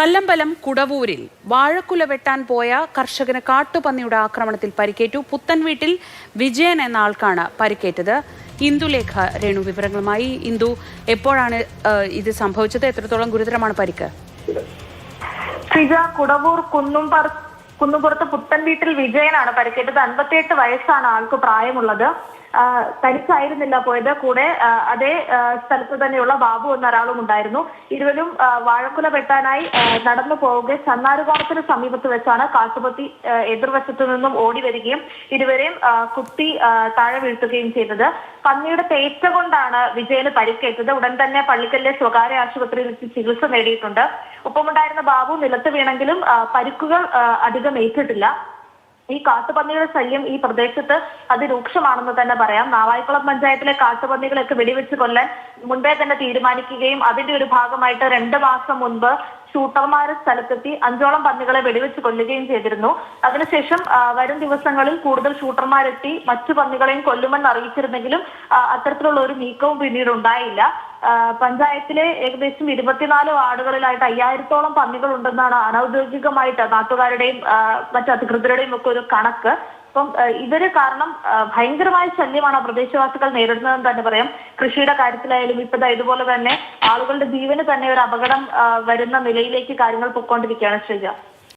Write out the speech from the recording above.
കല്ലമ്പലം കുടവൂരിൽ വാഴക്കുല വെട്ടാൻ പോയ കർഷകന് കാട്ടുപന്നിയുടെ ആക്രമണത്തിൽ പരിക്കേറ്റു. പുത്തൻവീട്ടിൽ വിജയൻ എന്ന ആൾക്കാണ് പരിക്കേറ്റത്. ഇന്ദുലേഖ രേണു വിവരങ്ങളുമായി. ഇന്ദു, എപ്പോഴാണ് ഇത് സംഭവിച്ചത്? എത്രത്തോളം ഗുരുതരമാണ് പരിക്ക്? കുടവൂർ കുന്നുംപുറത്ത് പുത്തൻവീട്ടിൽ വിജയനാണ് പരിക്കേറ്റത്. 58 വയസ്സാണ് ആൾക്ക് പ്രായമുള്ളത്. തനിച്ചായിരുന്നില്ല പോയത്, കൂടെ അതേ സ്ഥലത്ത് തന്നെയുള്ള ബാബു എന്ന ഒരാളും ഉണ്ടായിരുന്നു. ഇരുവരും വാഴക്കുല വെട്ടാനായി നടന്നു പോവുക ചന്നാരുകോണത്തിന് സമീപത്ത് വെച്ചാണ് കാട്ടുപത്തി എതിർവശത്തു നിന്നും ഓടി വരികയും ഇരുവരെയും കുത്തി താഴെ വീഴ്ത്തുകയും ചെയ്തത്. പന്നിയുടെ പേറ്റ കൊണ്ടാണ് വിജയന് പരിക്കേറ്റത്. ഉടൻ തന്നെ പള്ളിക്കലിലെ സ്വകാര്യ ആശുപത്രിയിൽ എത്തി ചികിത്സ നേടിയിട്ടുണ്ട്. ഒപ്പമുണ്ടായിരുന്ന ബാബു നിലത്ത് വീണെങ്കിലും പരിക്കുകൾ അധികം ഏറ്റിട്ടില്ല. ഈ കാട്ടുപന്നികളുടെ ശല്യം ഈ പ്രദേശത്ത് അതിരൂക്ഷമാണെന്ന് തന്നെ പറയാം. നാവായിക്കുളം പഞ്ചായത്തിലെ കാട്ടുപന്നികളൊക്കെ വെടിവെച്ച് കൊല്ലാൻ മുൻപേ തന്നെ തീരുമാനിക്കുകയും അതിന്റെ ഒരു ഭാഗമായിട്ട് 2 മാസം മുൻപ് ഷൂട്ടർമാരെ സ്ഥലത്തെത്തി 5ഓളം പന്നികളെ വെടിവെച്ച് കൊല്ലുകയും ചെയ്തിരുന്നു. അതിനുശേഷം വരും ദിവസങ്ങളിൽ കൂടുതൽ ഷൂട്ടർമാരെത്തി മറ്റു പന്നികളെയും കൊല്ലുമെന്ന് അറിയിച്ചിരുന്നെങ്കിലും അത്തരത്തിലുള്ള ഒരു നീക്കവും പിന്നീട് ഉണ്ടായില്ല. പഞ്ചായത്തിലെ ഏകദേശം 24 വാർഡുകളിലായിട്ട് 5000ഓളം പന്നികൾ ഉണ്ടെന്നാണ് അനൌദ്യോഗികമായിട്ട് നാട്ടുകാരുടെയും മറ്റു അധികൃതരുടെയും ഒക്കെ ഒരു കണക്ക്. അപ്പം ഇവര് കാരണം ഭയങ്കരമായ ശല്യമാണ് പ്രദേശവാസികൾ നേരിടുന്നതെന്ന് തന്നെ പറയാം. കൃഷിയുടെ കാര്യത്തിലായാലും ഇപ്പൊ ഇതുപോലെ തന്നെ ആളുകളുടെ ജീവന് തന്നെ ഒരു അപകടം വരുന്ന നിലയിലേക്ക് കാര്യങ്ങൾ പൊയ്ക്കൊണ്ടിരിക്കുകയാണ്. ശ്രീജ.